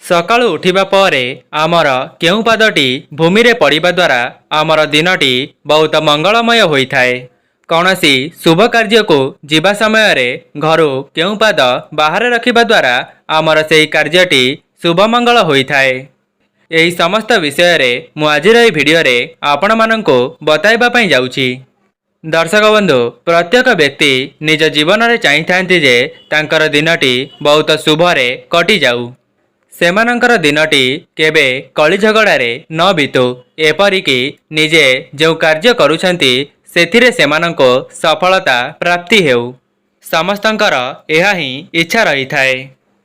सकाळु उठिबा परे आमर केउ पादटी भूमि रे पड़िबा द्वारा आमर दिनटी बहुत मंगलमय होइथाए। कौनसी शुभ कार्य को जीवा समय रे घरु केउ पाद बाहर रखिबा द्वारा आमर सेही कार्यटी शुभ मंगल होइथाए। एही समस्त विषय रे मु आजिर एही भिडियो रे आपण मानंको बताइबा पई जाउछि। दर्शक बंधु, प्रत्येक व्यक्ति निज जीवन रे चाहिथांती जे तांकर दिनटी बहुत शुभरे कटि जाऊ, सेमानंकर दिनटी केबे कली झगड़ारे न बीतू, एपरिकी निजे जो कार्य करुछंती सेथिरे सेमानंको सफलता प्राप्ति हेउ। समस्तंकर एहा ही इच्छा रही थाए।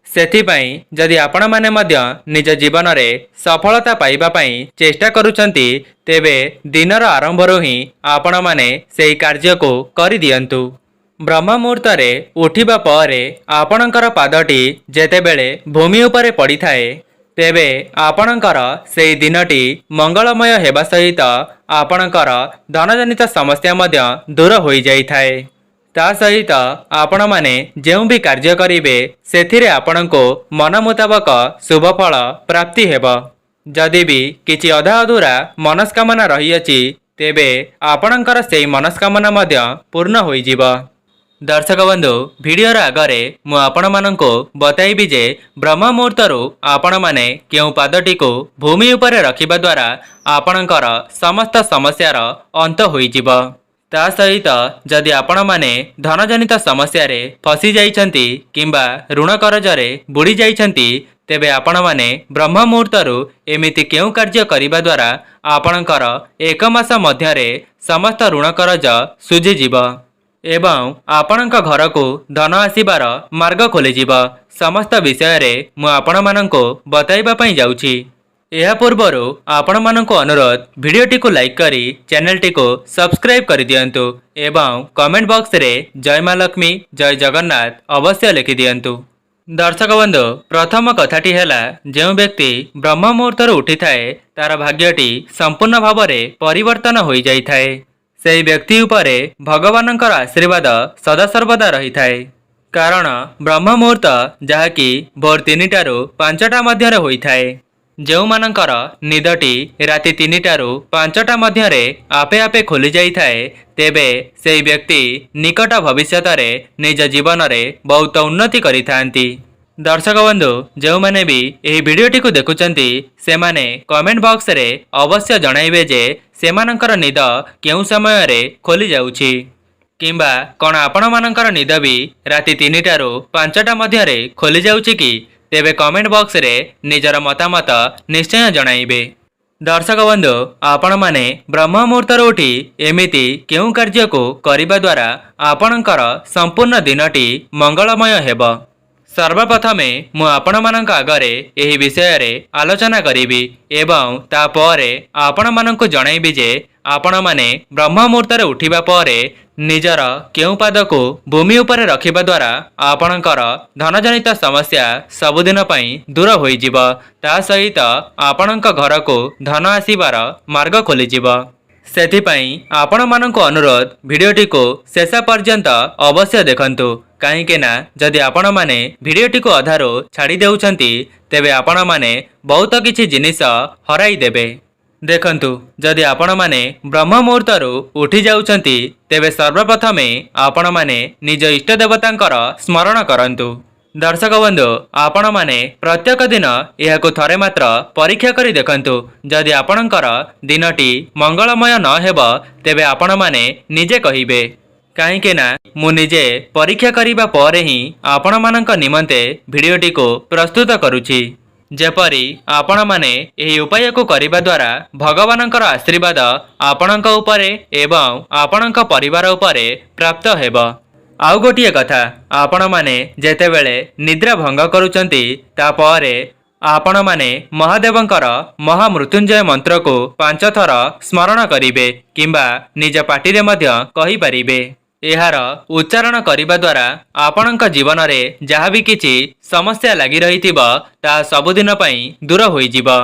सेथिपाई जदि आपण माने मध्य निज जीवन रे सफलता पाइबा पई चेष्टा करुछंती, तेबे दिनर आरंभरु ही आपण माने सेही कार्य को करि दियंतु। ब्रह्म मुहूर्त रे उठिबा परे आपणकर पादटी जेतेबेले भूमि उपरे पड़ी थाए, तेबे आपणकर सेही दिनटी मंगलमय हेबा सहित आपणकर धनजनित समस्या मध्य दूर होई जाई थाए। ता सहित आपण माने जेउ भी कार्य करिवे सेथिरे आपणको मन मुताबक शुभ फल प्राप्ति हेब। जदि भी किछि अधा अधूरा मनस्कामना रही अछि, तेबे आपणकर सेही मनस्कामना मध्य पूर्ण होई जिवो। दर्शक बंधु, भिडियोर आगरे मु आपण मानंको बताइबी जे ब्रह्म मुहूर्तरु आपण माने केउ पादटी को भूमि उपरे रखिबा द्वारा आपणकर समस्त समस्यार अंत होई जिवो। ता सहित जदि आपण माने धनजनित समस्या रे फसी जाइछंती किंबा ऋण करजरे बुड़ी जाइछंती, तेबे आपण माने ब्रह्म मुहूर्तरु एमिति केउ कार्य करिबा द्वारा आपणकर एक मास मध्यरे समस्त ऋण करज सुझी जिवो एवं आपणक घर को धन आसीबार मार्ग खोली जिवो। समस्त विषय रे मु आपण मानंको बताइबा पई जाउछि। एहा पूर्वरु आपण मानंको अनुरोध, भिडियोटी को लाइक करी चैनलटी को सब्सक्राइब करि दियंतु एवं कमेंट बॉक्स रे जय मां लक्ष्मी जय जगन्नाथ अवश्य लिखि दियंतु। दर्शक बंधु, प्रथम कथाटी हेला, जेउ व्यक्ति ब्रह्म मुहूर्तरु उठी थाए तार भाग्यटी संपूर्ण भावरे परिवर्तन होई जाई थाए। सेही व्यक्ति उपरे भगवानंकर आशीर्वाद सदा सर्वदा रही थाए। कारण ब्रह्म मुहूर्त जहाँकि भोर 3टारू 5टा मध्यरे होई थाए। जेउ मानंकर निदटी राति 3टारू 5टा मध्यरे आपे आपे खोली जाई थाए, तेबे सेही व्यक्ति निकट भविष्यत रे निज जीवन रे बहुत उन्नति करि थांती। दर्शक बंधु, जेउ माने भी एही भिडियोटी को देखुचंती सेमाने कमेंट बॉक्स रे अवश्य जणाइबे जे सेमानंकर निद केउ समय रे खोली जाउछि, किंबा कोन आपण मानंकर निद भी राति 3टारू 5टा मध्यरे खोली जाउछि कि, तेबे कमेंट बॉक्स रे निजर मतामत निश्चय जणाइबे। दर्शक बंधु, आपण माने ब्रह्म मुहूर्तरु उठी एमिति केउ कार्य को करिबा द्वारा आपणकर संपूर्ण दिनटी मंगलमय हेब। सर्वप्रथमे मु आपण मानंक आगरे एही विषय रे आलोचना करिबी एवं तापरे आपण मानंको जणाइबी जे आपण माने ब्रह्म मुहूर्तरे उठिबा परे निजर केउ पाद को भूमि उपरे रखिबा द्वारा आपणकर धनजनित समस्या सबुदिन पई दूर होई जिवो। ता सहित आपणक घर को धन आसीबार मार्ग खोली जिवो। सेथिपई आपण मानंको अनुरोध, भिडियोटी को शेष पर्यंत अवश्य देखंतु। काहेकि ना जदि आपण माने भिडियोटी को अधारो छाड़ी देउछंती, तेबे आपण माने बहुत किछि जिनिस हराई देबे। देखंतु, जदि आपण माने ब्रह्म मुहूर्तरु उठी जाउछंती, तेबे सर्वप्रथमे आपण माने निज इष्ट देवतांकर स्मरण करंतु। दर्शक बंधु, आपण माने प्रत्येक दिन एहाको थरे मात्र परीक्षा करी देखंतु। जदि आपणकर दिनटी मंगलमय न हेब, तेबे आपण माने निजे कहिबे। काहेकि ना मु निजे परीक्षा करिबा परे ही आपण मानंक निमंते भिडियोटी को प्रस्तुत करूछि। जेपरी आपण माने एही उपाय को करिबा द्वारा भगवानंकर आशीर्वाद आपणक उपरे एवं आपणक परिवार उपरे प्राप्त हेब। आउ गोटिए कथा, आपण माने जेतेबेले निद्रा भंग करूचंती, तापरे आपण माने महादेवंकर महामृत्युंजय मंत्र को 5 थर स्मरण करिवे किंबा निज पाटिरे मध्य कहि परिबे। एहार उच्चारण करिबा द्वारा आपणक जीवन रे जहाँ भी किछि समस्या लागि रहिथिबो ता सबुदिन पई दूर होई जिवो।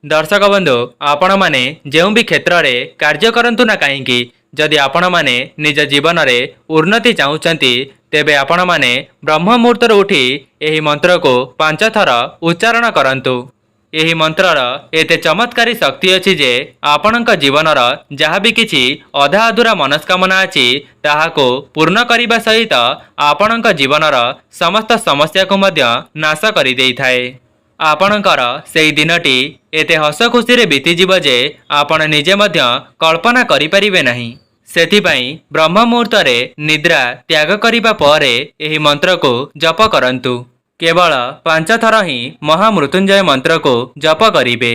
दर्शक बंधु, आपण माने जेउ भी क्षेत्र रे कार्य करंतु ना काहेकि, जदि आपण माने निज जीवन रे उन्नति चाहुचंती, तेबे आपण माने ब्रह्म मुहूर्त उठी एही मंत्र को 5 थर उच्चारण करंतु। एही मंत्रर एते चमत्कारी शक्ति अछि जे आपणक जीवनर जहाँ भी किछि अधा अधूरा मनस्कामना अछि ताहाको पूर्ण करिबा सहित आपणक जीवनर समस्त समस्या को मध्य नाश करि देइथाए। आपणकर सेही दिनटी एते हस खुशी रे बीती जीव जे आपण निजे मध्य कल्पना करि परिबे नाही। सेथिपाई ब्रह्म मुहूर्त रे निद्रा त्याग करिबा परे एही मंत्र को जप करंतु। केवल 5 थर ही महामृत्युंजय मंत्र को जप करिबे।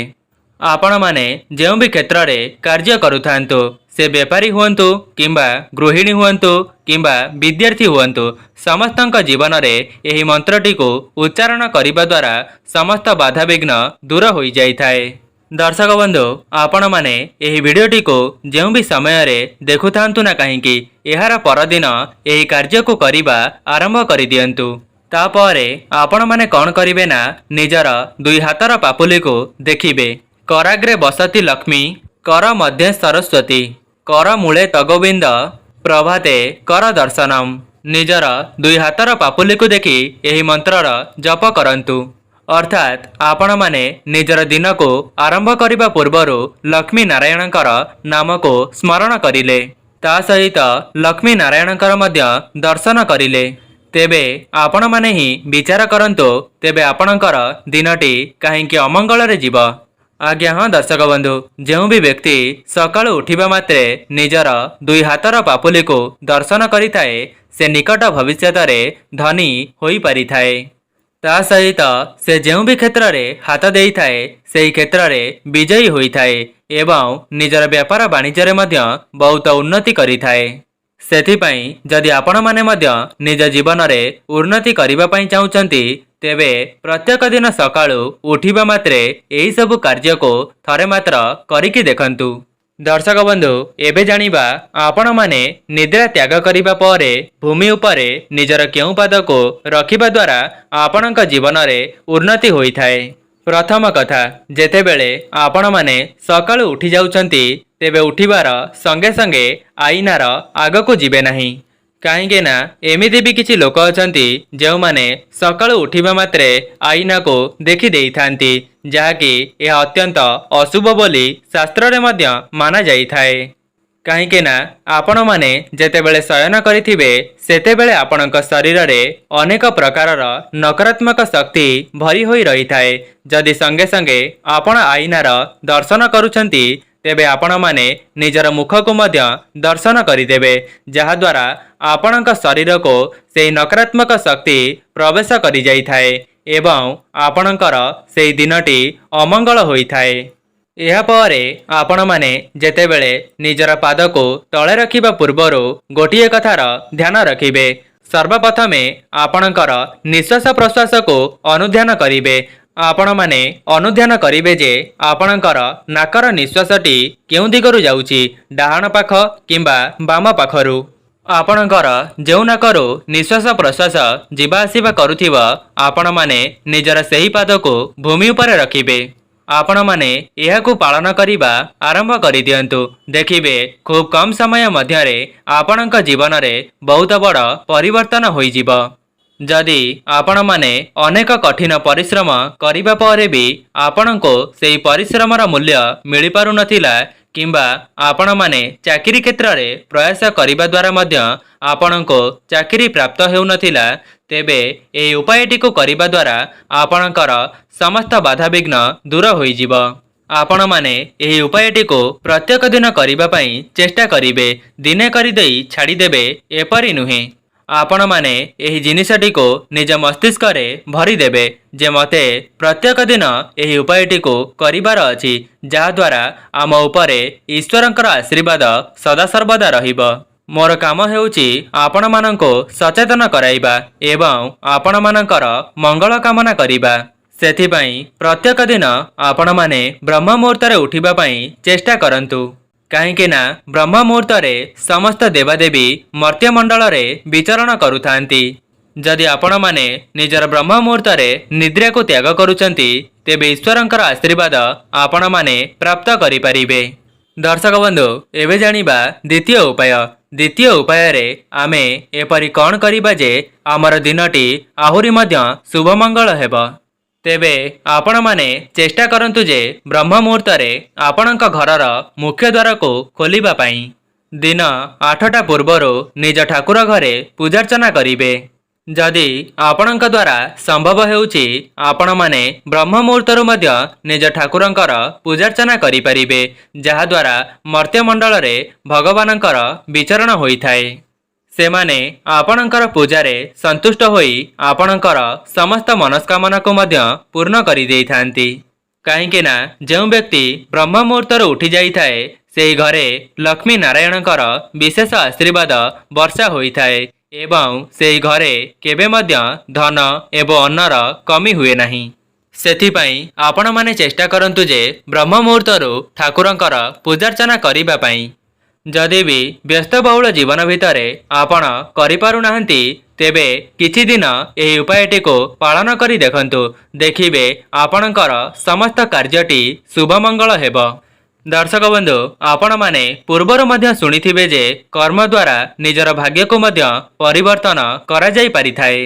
आपण माने जेउ भी क्षेत्र रे कार्य करुथांतु से व्यापारी हुअंतु किंबा गृहिणी हुअंतु किंबा विद्यार्थी हुअंतु समस्तंक जीवन रे एही मंत्रटी को उच्चारण करिबा द्वारा समस्त बाधा विघ्न दूर होई जाइथाए। दर्शक बंधु आपण माने एही वीडियोटी को जेउ भी समय रे देखुथांतु ना काहेकि एहार परदिन एही कार्य को करिबा आरंभ करि दियंतु। तापरे आपण माने कौन करिवे ना निजर दुई हातर पापुली को देखिबे। कराग्रे बसती लक्ष्मी कर मध्य सरस्वती कर मूले तगोविंद प्रभाते कर दर्शनम। निजर दुई हातर पापुली को देखि एही मंत्रर जप करंतु। अर्थात आपण माने निजर दिन को आरंभ करिबा पूर्वरु लक्ष्मी नारायणकर नाम को स्मरण करिले ता सहित लक्ष्मी नारायणकर मध्य दर्शन करिले तेबे आपण माने ही विचार करंतु तेबे आपणकर दिनटी काहेकि अमंगल रे जीव। आज्ञा हाँ दर्शक बंधु जेउ भी व्यक्ति सकाळु उठिबा मात्रे निजर दुई हातर पापुली को दर्शन करिथाए से निकट भविष्यत रे धनी होई परिथाए। ता सहित से जेउ भी क्षेत्र रे हाथ देइथाए सेही क्षेत्र रे विजयी होइथाए एवं निजर व्यापार वाणिज्य रे मध्य बहुत उन्नति करिथाए। सेथिपाई जदि आपण माने मध्य निज जीवन रे उन्नति करिबा पई चाहुचंती तेबे प्रत्येक दिन सकाळु उठिबा मात्रे एही सब कार्य को थरे मात्र करिकि देखंतु। दर्शक बंधु एबे जानिबा आपण माने निद्रा त्याग करिबा परे भूमि उपरे निजर केउ पाद को रखिबा द्वारा आपणक जीवन रे उन्नति होइथाए। प्रथम कथा जेतेबेले आपण माने सकाळु उठी जाउचंती तेबे उठिबार संगे संगे आईनार आग को जिबे नहीं। काहेकि ना एमिति भी किछि लोक अछंती जेउ माने सकाळु उठिबा मात्रे आईना को देखि देई थांती जहाँकि यह अत्यंत अशुभ बोली शास्त्र रे मध्य माना जाई थाए। काहेकि ना आपण माने जेतेबेले शयन करिथिबे सेतेबेले आपणक शरीर रे अनेक प्रकारर नकारात्मक शक्ति भरी होई रही थाए। जदि संगे संगे आपण आईनार दर्शन करुछंती तेबे आपण माने निजर मुख को मध्य दर्शन करिदेबे जहा द्वारा आपणक शरीर को सेही नकारात्मक शक्ति प्रवेश करि जाई थाए एवं आपणकर सेही दिनटी अमंगल होई थाए। एहा परे आपण माने जेतेबेले निजर पाद को तळे रखिबा पूर्वरु गोटिए कथार ध्यान रखिबे। सर्वप्रथमे आपणकर निश्वास प्रश्वास को अनुध्यान करिबे। आपण माने अनुध्यान करिबे जे आपणकर नाकर निश्वासटी केउ दिगरु जाउची डाहाण पाख किंबा बाम पाखरु। आपणकर जेउ नाकरु निश्वास प्रश्वास जीवा आसीबा करुथिबा आपण माने निजर सेही पाद को भूमि उपरे रखिबे। आपण माने एहाकु पालन करिबा आरंभ करि दियंतु। देखिबे खूब कम समय मध्यरे आपणक जीवन रे बहुत बड़ परिवर्तन होई जिवो। जदि आपण माने अनेक कठिन परिश्रम करिबा परे भी आपणको सेही परिश्रमर मूल्य मिली पारु नथिला किंबा आपण माने चाकरी क्षेत्र रे प्रयास करिबा द्वारा मध्य आपणको चाकरी प्राप्त हेउ नथिला तेबे एही उपायटी को करिबा द्वारा आपणकर समस्त बाधा विघ्न दूर होई जिवो। आपण माने एही उपायटी को प्रत्येक दिन करिबा पई चेष्टा करिबे। दिने करि देई छाड़ी देबे एपरि नुहे। आपण माने एही जिनिसटी को निज मस्तिष्क रे भरी देबे जे मते प्रत्येक दिन एही उपायटी को करिबार अछि जहा द्वारा आम उपरे ईश्वरंकर आशीर्वाद सदा सर्वदा रहिबो। मोर काम हेउची आपण मानको सचेतन कराइबा एवं आपण मानकर मंगल कामना करिबा। सेथिपाई प्रत्येक दिन आपण माने ब्रह्म मुहूर्त रे उठिबा पई चेष्टा करंतु। काहेकि ना ब्रह्म मुहूर्त रे समस्त देवादेवी मर्त्यमंडल रे विचरण करुथांती। जदि आपण माने निजर ब्रह्म मुहूर्त रे निद्रा को त्याग करुचंती तेबे ईश्वरंकर आशीर्वाद आपण माने प्राप्त करि परिबे। दर्शक बंधु एबे जानिबा द्वितीय उपाय। द्वितीय उपाय आमे एपरि कौन करिबा जे आमर दिनटी आहुरी मध्य शुभ मंगल हेब। तेबे आपण माने चेष्टा करंतु जे ब्रह्म मुहूर्त रे आपणक घरर मुख्य द्वार को खोलिबा पाई। दिन 8टा पूर्वरु निज ठाकुर घरे पूजार्चना करिबे। जदि आपणक द्वारा संभव हेउची आपण माने ब्रह्म मुहूर्तरु मध्य निज ठाकुरंकर पूजार्चना करि परिबे, जहा द्वारा मर्त्य मंडल रे भगवानंकर विचरण होइथाए। सेमाने आपणकर पूजारे संतुष्ट होई आपणकर समस्त मनस्कामना को मध्य पूर्ण करि देइथांती। काहेकि ना जो व्यक्ति ब्रह्म मुहूर्तरु उठी जाइथाए सेही घरे लक्ष्मी नारायणकर विशेष आशीर्वाद वर्षा होइथाए एवं सेही घरे केबे मध्य धन एवं अन्नर कमी हुए नहीं। सेथिपाई आपण माने चेष्टा करंतु जे ब्रह्म मुहूर्तरु ठाकुरंकर पूजार्चना करिबा पाई। जदि भी व्यस्तबहुल जीवन भितरे आपण करि पारु नाहंती तेबे किछि दिन एही उपायटी को पालन करि देखंतु, देखिबे आपणकर समस्त कार्यटी शुभ मंगल हेब। दर्शक बंधु आपण माने पूर्वर मध्य शुणिथिबे जे कर्म द्वारा निजर भाग्य को मध्य परिवर्तन करा जाई पारिथाए।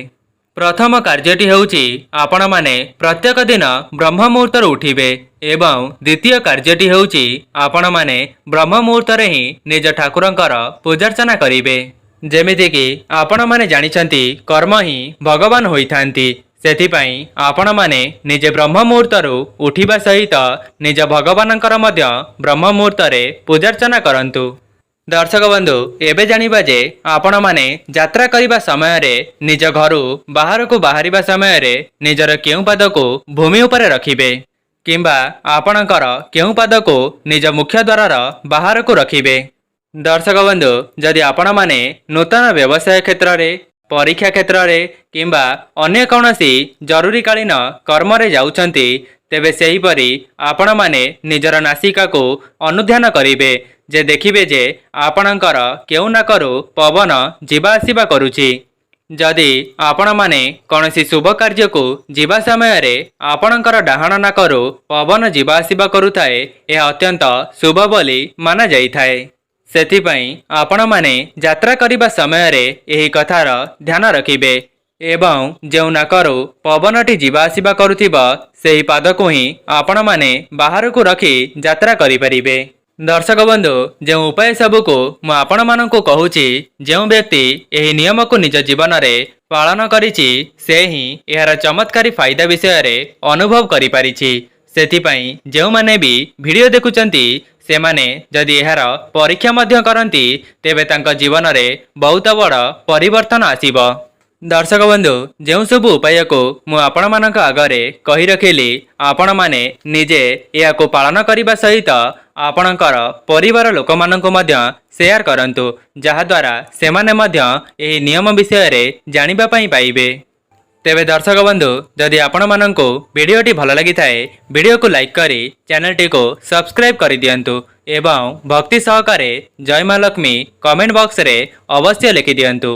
प्रथम कार्यटी हेउची आपण माने प्रत्येक दिन ब्रह्म मुहूर्त उठिबे एवं द्वितीय कार्यटी हेउची आपण माने ब्रह्म मुहूर्त रे ही निज ठाकुरंकर पूजार्चना करिबे। जेमिति कि आपण माने जानिछंती कर्म ही भगवान होइथांती, सेथिपाई आपण माने निजे ब्रह्म मुहूर्तरु उठिबा सहित निज भगवानंकर मध्य ब्रह्म मुहूर्त रे पूजार्चना करंतु। दर्शक बंधु एबे जानिबा जे आपण माने यात्रा करिबा समय रे निज घरु बाहर को बाहरिबा समय रे निजर केउ पाद को भूमि उपरे रखिबे किंबा आपणकर केउ पाद को निज मुख्य द्वारर बाहर को रखिबे। दर्शक बंधु जदि आपण माने नूतन व्यवसाय क्षेत्र रे, परीक्षा क्षेत्र रे किंबा अन्य कौनसी जरूरीकालीन कर्म रे जाउछंती तेबे सेही परी आपण माने निजर नासिका को अनुध्यान करिबे जे देखिबे जे आपणकर केउ नाकरु पवन जीवा आसीबा करूची। जदि आपण माने कौनसी शुभ कार्य को जीवा समय रे आपणकर डाहाण नाकरु पवन जीवा आसीबा करूथाए यह अत्यंत शुभ बोली माना जाइथाए। सेथिपाई आपण माने यात्रा करिबा समय रे एही कथार ध्यान रखिबे एवं जेउ नाकरु पवनटी जीवा आसीबा करूथिबा सेही पाद को ही आपण माने बाहर को रखी यात्रा करि परिबे। दर्शक बंधु जो उपाय सबू को मु आपण मानकु कहूची, जो व्यक्ति एही नियम को निज जीवन रे पालन करिछि से ही एहार चमत्कारी फायदा विषय रे अनुभव करि पारिछि। सेथिपाई जो माने भी वीडियो देखुचंती से माने जदि एहार परीक्षा मध्य करंती तेबे तांका जीवन रे बहुत बड़ परिवर्तन आसीबो। दर्शक बंधु जो सब उपाय को मु आपण मानक आगरे कहि रखिली आपण माने निजे या को पालन करिबा सहित आपणकर परिवार लोक मानक मध्य शेयर करंतु, जहा द्वारा सेमाने मध्य एही नियम विषय रे जानिबा पई पाइबे। तेबे दर्शक बंधु जदि आपण मानकु वीडियोटी भल लगी थाए वीडियो को लाइक करी चैनल टी को सब्सक्राइब कर दियंतु एवं भक्ति सहकारे जय मां लक्ष्मी कमेंट बॉक्स रे अवश्य लिखि दियंतु।